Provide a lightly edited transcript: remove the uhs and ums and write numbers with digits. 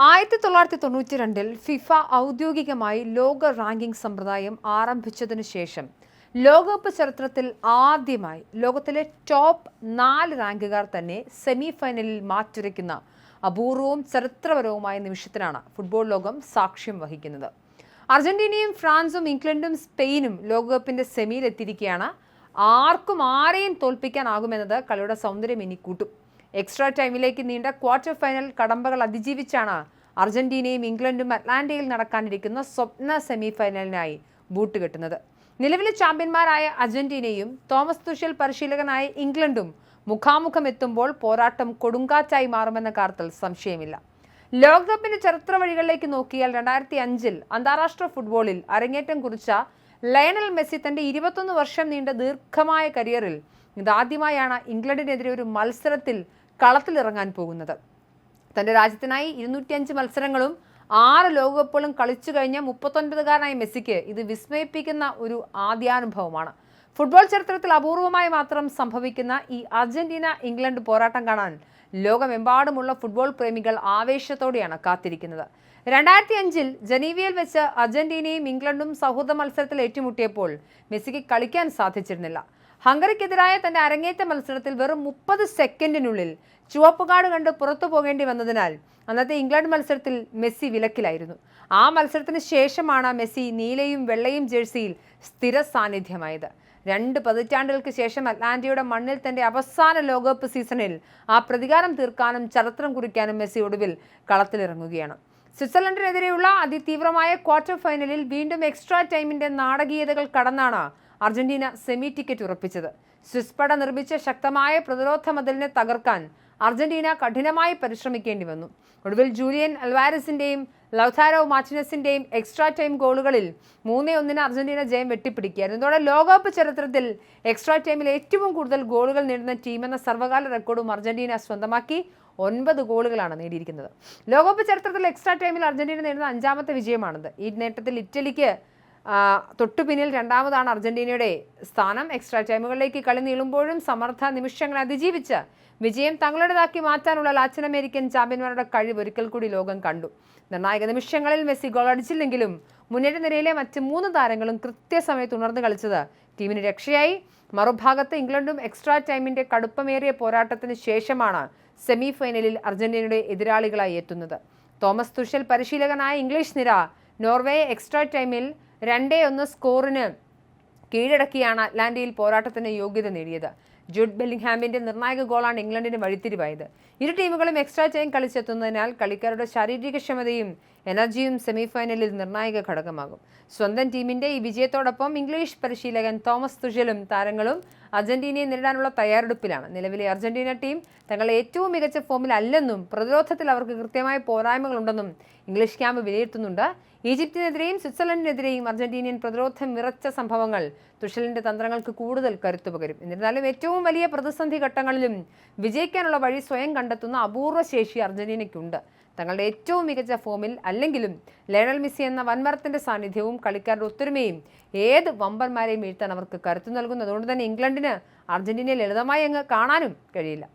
1992 FIFA ഔദ്യോഗികമായി ലോക ranking സമ്പ്രദായം ആരംഭിച്ചതിനു ശേഷം ലോകകപ്പ് ചരിത്രത്തിൽ ആദ്യമായി ലോകത്തിലെ ടോപ്പ് 4 റാങ്കുകാർ തന്നെ സെമി ഫൈനലിൽ മാറ്റുരയ്ക്കുന്ന അപൂർവവും ചരിത്രപരവുമായ നിമിഷത്തിനാണ് ഫുട്ബോൾ ലോകം സാക്ഷ്യം വഹിക്കുന്നത്. അർജന്റീനയും ഫ്രാൻസും ഇംഗ്ലണ്ടും സ്പെയിനും ലോകകപ്പിന്റെ സെമിയിൽ എത്തിയിരിക്കുകയാണ്. ആർക്കും ആരെയും തോൽപ്പിക്കാനാകുമെന്നത് കളിയുടെ സൗന്ദര്യം ഇനി കൂട്ടും. എക്സ്ട്രാ ടൈമിലേക്ക് നീണ്ട ക്വാർട്ടർ ഫൈനൽ കടമ്പകൾ അതിജീവിച്ചാണ് അർജന്റീനയും ഇംഗ്ലണ്ടും അറ്റ്ലാന്റയിൽ നടക്കാനിരിക്കുന്ന സ്വപ്ന സെമി ഫൈനലിനായി ബൂട്ടുകെട്ടുന്നത്. നിലവിലെ ചാമ്പ്യന്മാരായ അർജന്റീനയും തോമസ് തുഷൽ പരിശീലകനായ ഇംഗ്ലണ്ടും മുഖാമുഖം എത്തുമ്പോൾ പോരാട്ടം കൊടുങ്കാറ്റായി മാറുമെന്ന കാര്യത്തിൽ സംശയമില്ല. ലോകകപ്പിന്റെ ചരിത്ര വഴികളിലേക്ക് നോക്കിയാൽ 2005 അന്താരാഷ്ട്ര ഫുട്ബോളിൽ അരങ്ങേറ്റം കുറിച്ച ലയണൽ മെസ്സി തന്റെ 21 വർഷം നീണ്ട ദീർഘമായ കരിയറിൽ ഇതാദ്യമായാണ് ഇംഗ്ലണ്ടിനെതിരെ ഒരു മത്സരത്തിൽ കളത്തിലിറങ്ങാൻ പോകുന്നത്. തന്റെ രാജ്യത്തിനായി 205 മത്സരങ്ങളും 6 ലോകകപ്പുകളും കളിച്ചു കഴിഞ്ഞ 39-കാരനായ മെസ്സിക്ക് ഇത് വിസ്മയിപ്പിക്കുന്ന ഒരു ആദ്യാനുഭവമാണ്. ഫുട്ബോൾ ചരിത്രത്തിൽ അപൂർവമായി മാത്രം സംഭവിക്കുന്ന ഈ അർജന്റീന ഇംഗ്ലണ്ട് പോരാട്ടം കാണാൻ ലോകമെമ്പാടുമുള്ള ഫുട്ബോൾ പ്രേമികൾ ആവേശത്തോടെയാണ് കാത്തിരിക്കുന്നത്. 2005 ജനീവയിൽ വെച്ച് അർജന്റീനയും ഇംഗ്ലണ്ടും സൗഹൃദ മത്സരത്തിൽ ഏറ്റുമുട്ടിയപ്പോൾ മെസ്സിക്ക് കളിക്കാൻ സാധിച്ചിരുന്നില്ല. ഹംഗറിക്കെതിരായ തന്റെ അരങ്ങേറ്റ മത്സരത്തിൽ വെറും 30 സെക്കൻഡിനുള്ളിൽ ചുവപ്പ് കാർഡ് കണ്ട് പുറത്തു പോകേണ്ടി വന്നതിനാൽ അന്നത്തെ ഇംഗ്ലണ്ട് മത്സരത്തിൽ മെസ്സി വിലക്കിലായിരുന്നു. ആ മത്സരത്തിന് ശേഷമാണ് മെസ്സി നീലയും വെള്ളയും ജേഴ്സിയിൽ സ്ഥിര സാന്നിധ്യമായത്. 2 പതിറ്റാണ്ടുകൾക്ക് ശേഷം അറ്റ്ലാന്റയുടെ മണ്ണിൽ തന്റെ അവസാന ലോകകപ്പ് സീസണിൽ ആ പ്രതികാരം തീർക്കാനും ചരിത്രം കുറിക്കാനും മെസ്സി ഒടുവിൽ കളത്തിലിറങ്ങുകയാണ്. സ്വിറ്റ്സർലൻഡിനെതിരെയുള്ള അതിതീവ്രമായ ക്വാർട്ടർ ഫൈനലിൽ വീണ്ടും എക്സ്ട്രാ ടൈമിന്റെ നാടകീയതകൾ കടന്നാണ് അർജന്റീന സെമി ടിക്കറ്റ് ഉറപ്പിച്ചത്. സ്വിസ് പട നിർമ്മിച്ച ശക്തമായ പ്രതിരോധ മതിലിനെ തകർക്കാൻ അർജന്റീന കഠിനമായി പരിശ്രമിക്കേണ്ടി വന്നു. ഒടുവിൽ ജൂലിയൻ അൽവാരസിന്റെയും ലൗതാരോ മാർട്ടിനസിന്റെയും എക്സ്ട്രാ ടൈം ഗോളുകളിൽ 3-1 അർജന്റീന ജയം വെട്ടിപ്പിടിക്കുകയായിരുന്നു. ഇതോടെ ലോകകപ്പ് ചരിത്രത്തിൽ എക്സ്ട്രാ ടൈമിൽ ഏറ്റവും കൂടുതൽ ഗോളുകൾ നേടുന്ന ടീമെന്ന സർവ്വകാല റെക്കോർഡും അർജന്റീന സ്വന്തമാക്കി 9 ഗോളുകളാണ് നേടിയിരിക്കുന്നത്. ലോകകപ്പ് ചരിത്രത്തിൽ എക്സ്ട്രാ ടൈമിൽ അർജന്റീന നേടുന്ന 5ാമത്തെ വിജയമാണിത്. ഈ നേട്ടത്തിൽ ഇറ്റലിക്ക് തൊട്ടു പിന്നിൽ 2ാമതാണ് അർജന്റീനയുടെ സ്ഥാനം. എക്സ്ട്രാ ടൈമുകളിലേക്ക് കളി നീളുമ്പോഴും സമർത്ഥ നിമിഷങ്ങളെ അതിജീവിച്ച് വിജയം തങ്ങളുടേതാക്കി മാറ്റാനുള്ള ലാറ്റിൻ അമേരിക്കൻ ചാമ്പ്യന്മാരുടെ കഴിവ് ഒരിക്കൽ കൂടി ലോകം കണ്ടു. നിർണായക നിമിഷങ്ങളിൽ മെസ്സി ഗോൾ അടിച്ചില്ലെങ്കിലും മുന്നേറ്റ നിരയിലെ മറ്റ് 3 താരങ്ങളും കൃത്യസമയത്ത് ഉണർന്നു കളിച്ചത് ടീമിന് രക്ഷയായി. മറുഭാഗത്ത് ഇംഗ്ലണ്ടും എക്സ്ട്രാ ടൈമിന്റെ കടുപ്പമേറിയ പോരാട്ടത്തിന് ശേഷമാണ് സെമി ഫൈനലിൽ അർജന്റീനയുടെ എതിരാളികളായി എത്തുന്നത്. തോമസ് തുഷൽ പരിശീലകനായ ഇംഗ്ലീഷ് നിര നോർവേയെ എക്സ്ട്രാ ടൈമിൽ 2-1 സ്കോറിന് കീഴടക്കിയാണ് അറ്റ്ലാന്റയിൽ പോരാട്ടത്തിന് യോഗ്യത നേടിയത്. ജൂഡ് ബെല്ലിംഗ്ഹാമിന്റെ നിർണായക ഗോളാണ് ഇംഗ്ലണ്ടിന് വഴിത്തിരിവായത്. ഇരു ടീമുകളും എക്സ്ട്രാ ടൈം കളിച്ചെത്തുന്നതിനാൽ കളിക്കാരുടെ ശാരീരികക്ഷമതയും എനർജിയും സെമിഫൈനലിൽ നിർണായക ഘടകമാകും. സ്വന്തം ടീമിന്റെ ഈ വിജയത്തോടൊപ്പം ഇംഗ്ലീഷ് പരിശീലകൻ തോമസ് തുഷലും താരങ്ങളും അർജന്റീനയെ നേരിടാനുള്ള തയ്യാറെടുപ്പിലാണ്. നിലവിലെ അർജന്റീന ടീം തങ്ങളുടെ ഏറ്റവും മികച്ച ഫോമിൽ അല്ലെന്നും പ്രതിരോധത്തിൽ അവർക്ക് കൃത്യമായ പോരായ്മകളുണ്ടെന്നും ഇംഗ്ലീഷ് ക്യാമ്പ് വിലയിരുത്തുന്നുണ്ട്. ഈജിപ്തിനെതിരെയും സ്വിറ്റ്സർലൻഡിനെതിരെയും അർജന്റീനിയൻ പ്രതിരോധം വിറച്ച സംഭവങ്ങൾ തുഷലിന്റെ തന്ത്രങ്ങൾക്ക് കൂടുതൽ കരുത്തു പകരും. എന്നിരുന്നാലും ഏറ്റവും വലിയ പ്രതിസന്ധി ഘട്ടങ്ങളിലും വിജയിക്കാനുള്ള വഴി സ്വയം കണ്ടെത്തുന്ന അപൂർവ ശേഷി അർജന്റീനയ്ക്കുണ്ട്. തങ്ങളുടെ ഏറ്റവും മികച്ച ഫോമിൽ അല്ലെങ്കിലും ലയണൽ മെസ്സി എന്ന വൻമരത്തിന്റെ സാന്നിധ്യവും കളിക്കാരുടെ ഒത്തൊരുമയും ഏത് വമ്പന്മാരെയും വീഴ്ത്താൻ അവർക്ക് കരുത്തു നൽകുന്നു. അതുകൊണ്ട് തന്നെ ഇംഗ്ലണ്ടിന് അർജന്റീനയെ ലളിതമായി അങ്ങ് കാണാനും കഴിയില്ല.